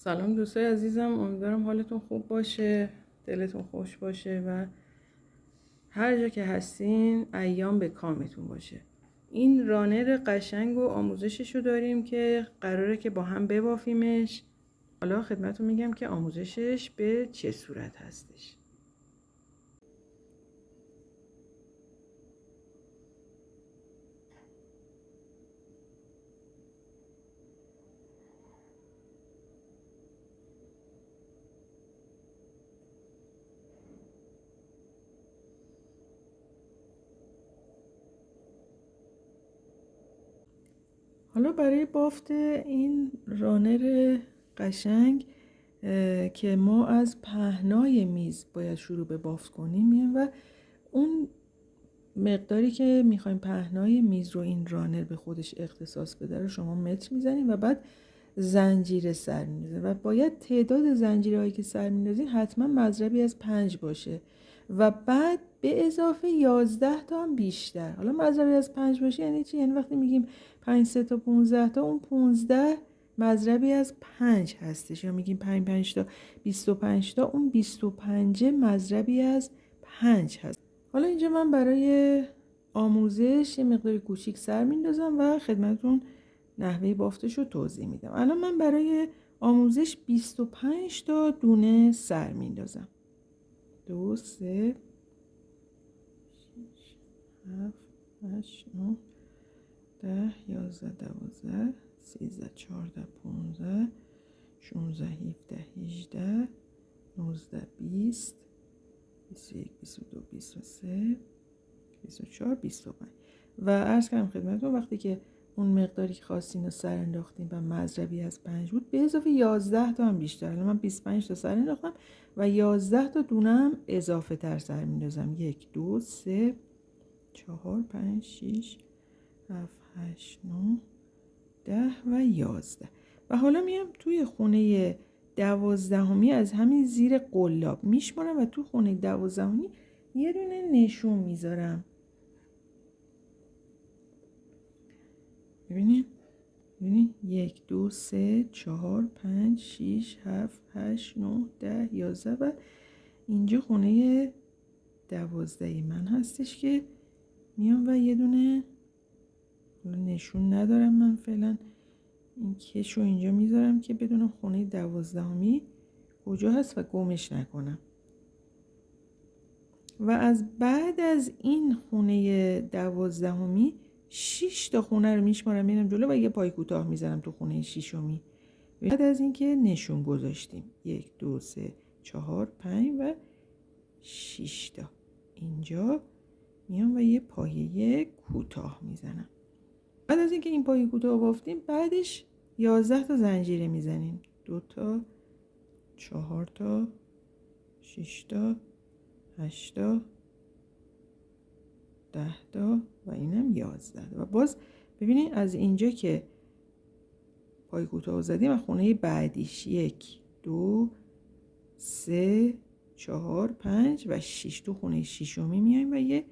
سلام دوستای عزیزم، امیدوارم حالتون خوب باشه، دلتون خوش باشه و هر جا که هستین ایام به کامتون باشه. این رانر قشنگ و آموزششو داریم که قراره که با هم ببافیمش. حالا خدمتتون میگم که آموزشش به چه صورت هستش. حالا برای بافت این رانر قشنگ که ما از پهنای میز باید شروع به بافت کنیم میایم و اون مقداری که میخوایم پهنای میز رو این رانر به خودش اختصاص بده رو شما متر میزنیم و بعد زنجیره سر میندازیم و باید تعداد زنجیره هایی که سر میندازیم حتما مضربی از 5 باشه و بعد به اضافه 11 تا هم بیشتر. حالا مضربی از 5 باشه یعنی چی؟ یعنی وقتی میگیم 5 3 تا 15 تا، اون 15 مضربی از 5 هستش، یا میگیم 5 5 تا 25 تا، اون 25 مضربی از 5 هست. حالا اینجا من برای آموزش یه مقداری کوچیک سر میندازم و خدمتتون نحوه بافتش رو توضیح میدم. الان من برای آموزش 25 تا دونه سر میندازم. 2 3 6 7 8 9 10 11 12 13 14 15 16 17 18 19 20 21 22 23 24 25 و عرض کردم خدمتتون وقتی که اون مقداری که خواستین رو سر انداختیم و مضربی از 5 بود به اضافه 11 تا هم بیشتر. الان من 25 تا سر انداختم و 11 تا دونه هم اضافه تر سر میندازم. 1 2 3 4 5 6 7 8 9 10 و 11 و حالا میام توی خونه 12می از همین زیر قلاب میشمارم و تو خونه 12می یه دونه نشون میذارم. ببینید 1 2 3 4 5 6 7 8 9 10 11 و اینجا خونه 12 من هستش که میام و یه دونه نشون ندارم من فعلا، این کشو اینجا میذارم که بدونم خونه 12می کجا هست و گمش نکنم. و از بعد از این خونه 12می 6 تا خونه رو میشمارم میرم جلو و یه پای کوتاه میزنم تو خونه 6می. بعد از اینکه نشون گذاشتیم 1 2 3 4 5 و 6 تا اینجا میام و یه پایه کوتاه میزنم. بعد از اینکه این پایه کوتاه بافتیم بعدش 11 تا زنجیره میزنیم. 2 تا 4 تا 6 تا 8 تا 10 تا و اینم 11 و باز ببینید از اینجا که پای کوتاه زدیم و خونه بعدیش 1 2 3 4 5 و 6 تو خونه 6می میایم و یه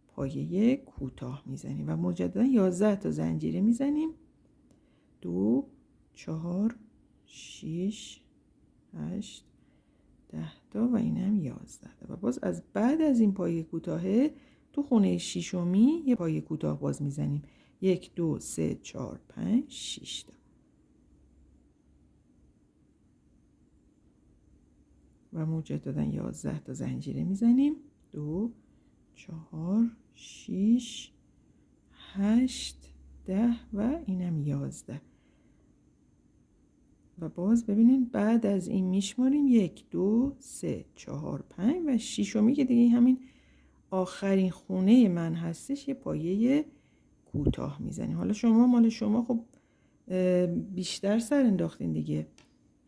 پایه کوتاه میزنیم و مجددا 11 تا زنجیره میزنیم. 2 4 6 8 10 تا و اینم 11 و باز از بعد از این پایه کوتاهه تو خونه 6می یه پایه کوتاه باز میزنیم. 1 2 3 4 5 6 تا و مجددا 11 تا زنجیره میزنیم. 2 4 6 8 10 و اینم 11 و باز ببینید بعد از این میشماریم 1 2 3 4 5 و 6می که دیگه همین آخرین خونه من هستش یه پایه کوتاه میزنیم. حالا شما مال شما خب بیشتر سر انداختین دیگه،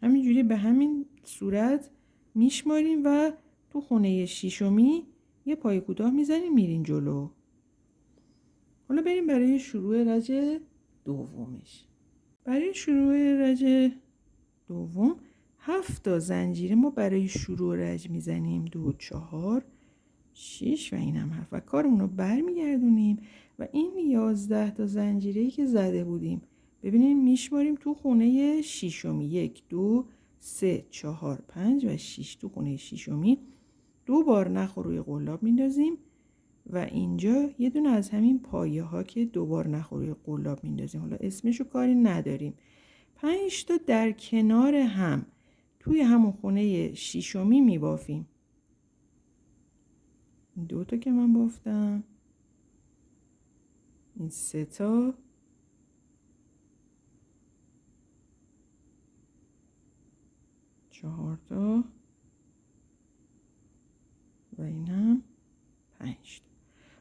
همینجوری به همین صورت میشماریم و تو خونه 6می یه پایه کوتاه میزنیم میرین جلو. حالا بریم برای شروع رج دومش. برای شروع رج دوم 7 تا زنجیره ما برای شروع رج میزنیم. 2 4 6 و اینم 7 و کارمون رو برمیگردونیم و این 11 تا زنجیره‌ای که زده بودیم ببینیم میشماریم تو خونه 6می. 1 2 3 4 5 و 6. تو خونه ششمی 2 بار نخ روی قلاب میندازیم و اینجا یه دونه از همین پایه ها که 2 بار نخ روی قلاب میندازیم، حالا اسمشو کاری نداریم، 5 تا در کنار هم توی همون خونه ششمی میبافیم. 2 تا که من بافتم، این 3 تا، 4 تا و این هم 5 تا.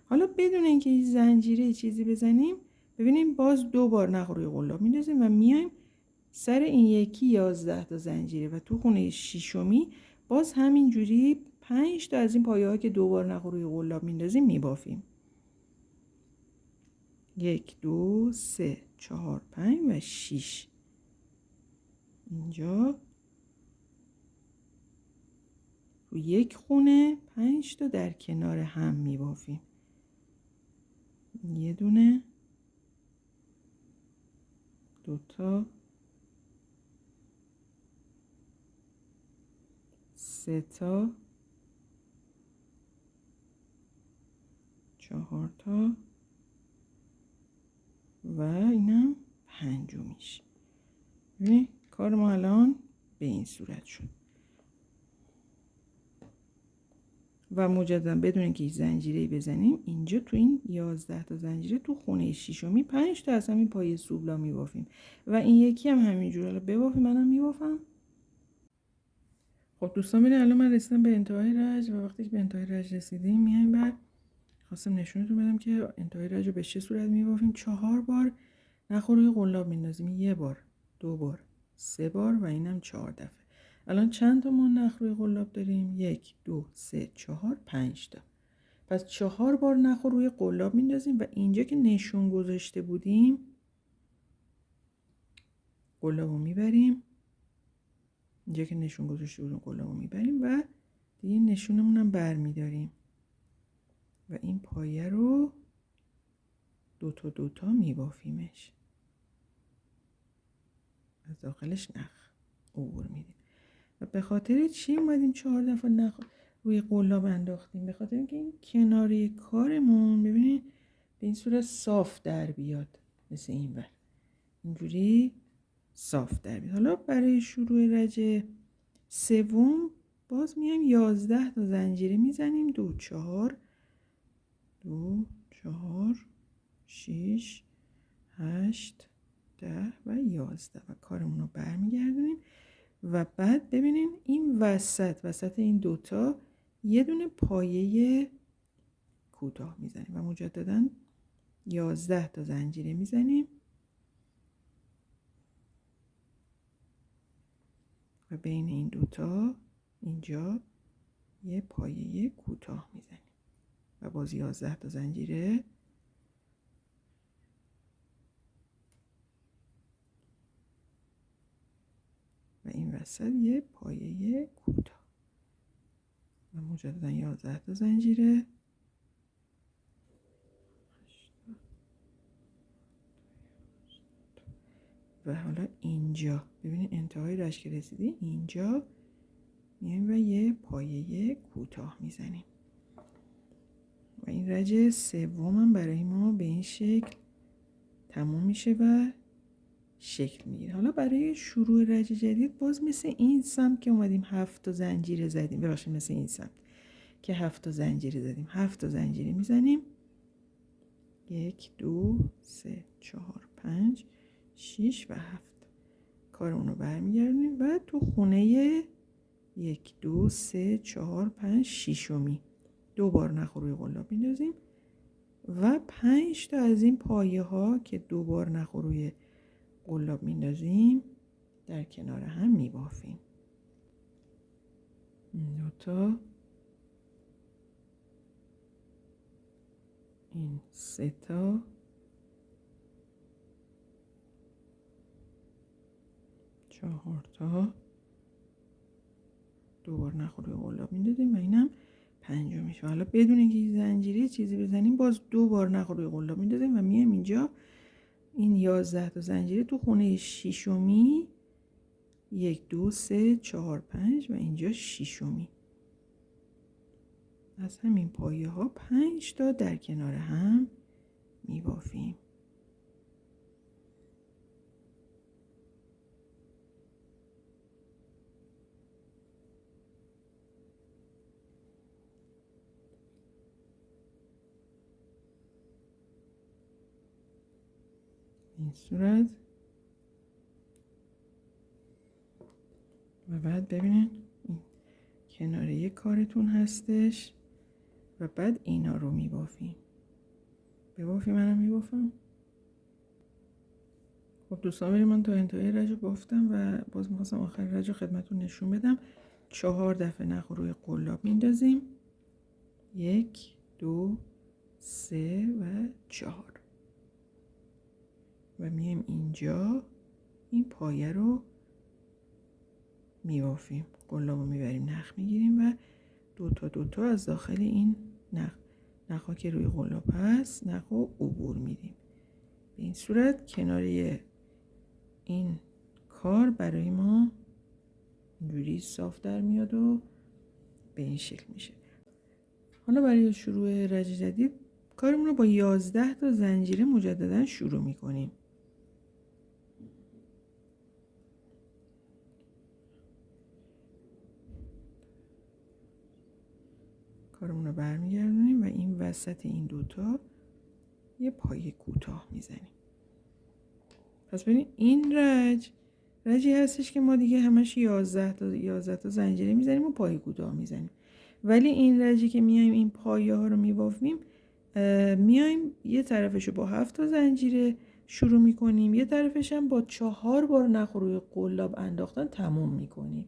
حالا بدون اینکه این زنجیره چیزی بزنیم، ببینیم باز 2 بار نخ روی قلاب میندازیم و میایم سر این یکی 11 تا زنجیره و تو خونه ششمی باز همین جوری 5 تا از این پایه ها که 2 بار نخ روی قلاب میندازیم میبافیم. 1 2 3 4 5 و 6. اینجا رو یک خونه 5 تا در کنار هم میبافیم. یه دونه، 2 تا، 3 تا، 4 تا و اینم 5میش. ببین کار ما الان به این صورت شد. و مجددا بدون اینکه زنجیره بزنیم اینجا تو این 11 تا زنجیره تو خونه ششمی 5 تا از همین پایه سوبلا میبافیم و این یکی هم همینجوری. حالا ببافیم، منم میبافم. خب دوستان ببینید الان من رسیدم به انتهای رج و وقتی که به انتهای رج رسیدیم میایم بعد خواستم نشونتون بدم که انتهای رج رو به چه صورت میبافیم. 4 بار نخ روی قلاب میندازیم، 1 بار، 2 بار، 3 بار و اینم 4 دفعه. الان چند تا ما نخ روی قلاب داریم؟ 1 2 3 4 5 تا. پس 4 بار نخ روی قلاب میندازیم و اینجا که نشون گذاشته بودیم قلاب رو میبریم، اینجا که نشون گذاشته بودیم قلاب رو میبریم و دیگه نشونمون هم بر میداریم و این پایه رو 2 تا 2 تا میبافیمش، از داخلش نخ عبور میدیم. و به خاطر چی اومدیم 4 دفعه نخ روی قلاب انداختیم؟ به خاطر اینکه این کناری کارمون ببینید به این صورت صاف در بیاد، مثل این ور اینجوری صاف در بیاد. حالا برای شروع رج سوم باز میایم 11 تا زنجیره میزنیم، 2 4 2 4 6 8 10 و 11 و کارمون رو برمیگردونیم و بعد ببینیم این وسط این دوتا یه دونه پایه کوتاه میزنیم و مجددا 11 تا زنجیره میزنیم و بین این دوتا اینجا یه پایه کوتاه میزنیم و باز 11 تا زنجیره و این وسط یه پایه کوتاه و مجددا 11 تا زنجیره و حالا اینجا ببینید انتهای رج که رسیدی اینجا میایم و یه پایه کوتاه میزنیم و این رج سوم هم برای ما به این شکل تموم میشه و شکل میگیره. حالا برای شروع رج جدید باز مثل این سمت که اومدیم 7 تا زنجیره زدیم، ببخشید مثل این سمت که 7 تا زنجیره زدیم، 7 تا زنجیره میزنیم، 1 2 3 4 5 6 و 7. کارمون رو برمیگردیم و تو خونه 1 2 3 4 5 ششمی 2 بار نخ روی قلاب میندازیم و 5 تا از این پایه ها که 2 بار نخ روی قلاب میندازیم در کنار هم میبافیم. 2 تا، این 3 تا، 4 تا، 2 بار نخ روی قلاب میندازیم و اینم 5 میشه. حالا بدون اینکه زنجیره چیزی بزنیم باز 2 بار نخ روی قلاب میندازیم و میایم اینجا این 11 تا زنجیره تو خونه ششمی 1 2 3 4 5 و اینجا شیشمی. از همین پایه ها 5 تا در کنار هم میبافیم. این صورت و بعد ببینین این کناره کارتون هستش و بعد اینا رو میبافیم. ببافی منم میبافم. خب دوستان بریم، من تا انتهای رج رو بافتم و باز میخواستم آخر رج رو خدمتون نشون بدم. 4 دفعه نخ روی قلاب میندازیم. 1 2 3 و 4 و میایم اینجا این پایه رو میبافیم. قلاب رو میبریم نخ میگیریم و دو تا از داخل این نخا که روی قلاب هست نخ رو عبور میدیم. به این صورت کناره این کار برای ما اینجوری صاف در میاد و به این شکل میشه. حالا برای شروع رج جدید کارمون رو با 11 تا زنجیره مجددا شروع میکنیم. کارمون رو برمیگردونیم و این وسط این دوتا یه پایه کوتاه میزنیم. پس ببینید این رجی هستش که ما دیگه همش 11 تا زنجیره میزنیم و پایه کوتاه میزنیم. ولی این رجی که میایم این پایه ها رو میبافیم، میایم یه طرفش رو با 7 تا زنجیره شروع میکنیم، یه طرفش هم با 4 بار نخ روی قلاب انداختن تموم میکنیم.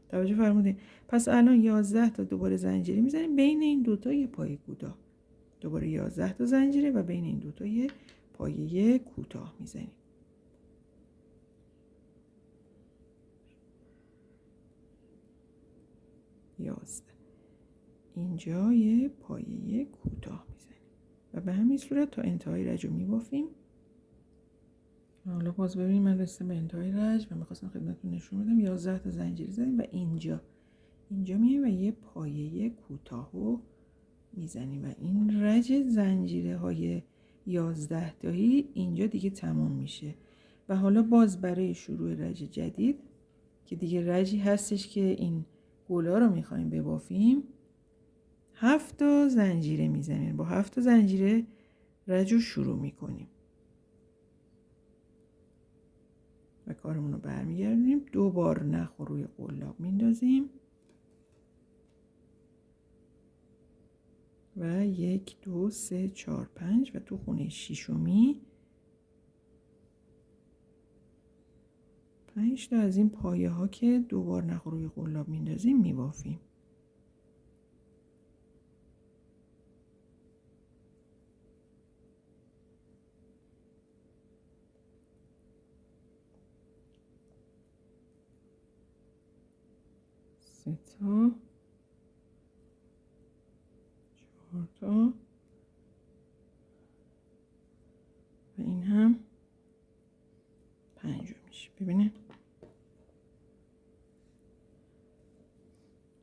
توجه فرمودین؟ پس الان 11 تا دوباره زنجیره میزنیم، بین این دوتا یه پایه کوتاه. دوباره 11 تا زنجیره و بین این دوتا یه پایه کوتاه میزنیم. اینجا یه پایه کوتاه میزنیم و به همین صورت تا انتهای رج رو میبافیم. حالا باز ببینید من رسیدم به انتهای رج و میخواستم خدمتتون نشون بدم. 11 تا زنجیره زدیم و اینجا میایم و یه پایه کوتاه رو میزنیم و این رج زنجیره های 11 تایی اینجا دیگه تمام میشه. و حالا باز برای شروع رج جدید که دیگه رجی هستش که این گلا رو میخوایم ببافیم، 7 تا زنجیره میزنیم. با 7 تا زنجیره رج رو شروع میکنیم و کارمون رو برمیگردونیم. 2 بار نخ روی قلاب میندازیم و 1 2 3 4 5 و تو خونه شیشمی 5 تا از این پایه ها که 2 بار نخ روی قلاب میندازیم میبافیم. سه تا 4 تا و این هم 5 میشه. ببینید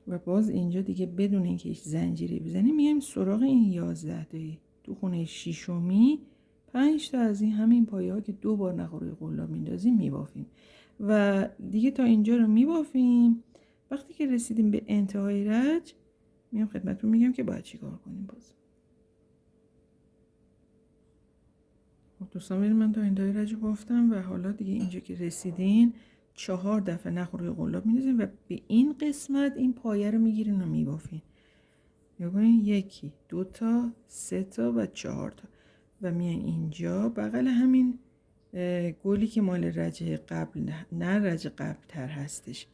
و باز اینجا دیگه بدون اینکه هیچ زنجیره بزنیم میایم سراغ این 11 تایی. تو خونه شیشمی 5 تا از این همین پایه ها که 2 بار نخ روی قلاب میندازیم میبافیم و دیگه تا اینجا رو میبافیم. وقتی که رسیدیم به انتهای رج میام خدمتتون میگم که باید چی کار کنیم. باز خب دوستان بریم، من تا انتهای رج بافتم و حالا دیگه اینجا که رسیدین 4 دفعه نخ روی قلاب میندازیم و به این قسمت این پایه رو میگیرین و میبافین. ببینید 1 2 تا 3 تا و 4 تا و میان اینجا بغل همین گلی که مال رج قبل نه رج قبل تر هستش،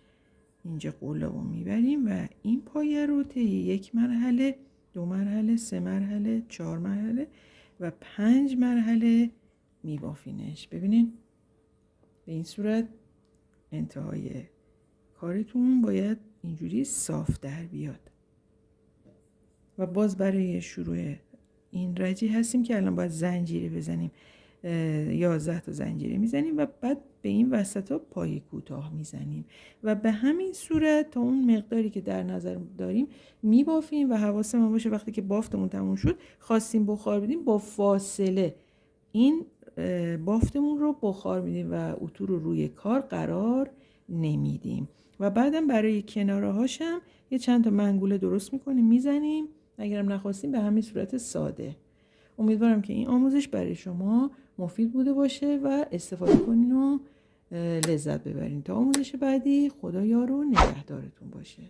اینجا قلاب رو میبریم و این پایه رو طی 1 مرحله 2 مرحله 3 مرحله 4 مرحله و 5 مرحله میبافینش. ببینین به این صورت انتهای کارتون باید اینجوری صاف در بیاد. و باز برای شروع این رجی هستیم که الان باید زنجیره بزنیم. 11 تا زنجیره میزنیم و بعد به این وسط ها پای کوتاه میزنیم و به همین صورت تا اون مقداری که در نظر داریم میبافیم و حواسمون باشه وقتی که بافتمون تموم شد خواستیم بخار بدیم با فاصله این بافتمون رو بخار میدیم و اتو رو روی کار قرار نمیدیم و بعدم برای کناره هاشم یه چند تا منگوله درست میکنیم میزنیم، اگرم نخواستیم به همین صورت ساده. امیدوارم که این آموزش برای شما مفید بوده باشه و استفاده کنین و لذت ببرین. تا آموزش بعدی خدا یار و نگهدارتون باشه.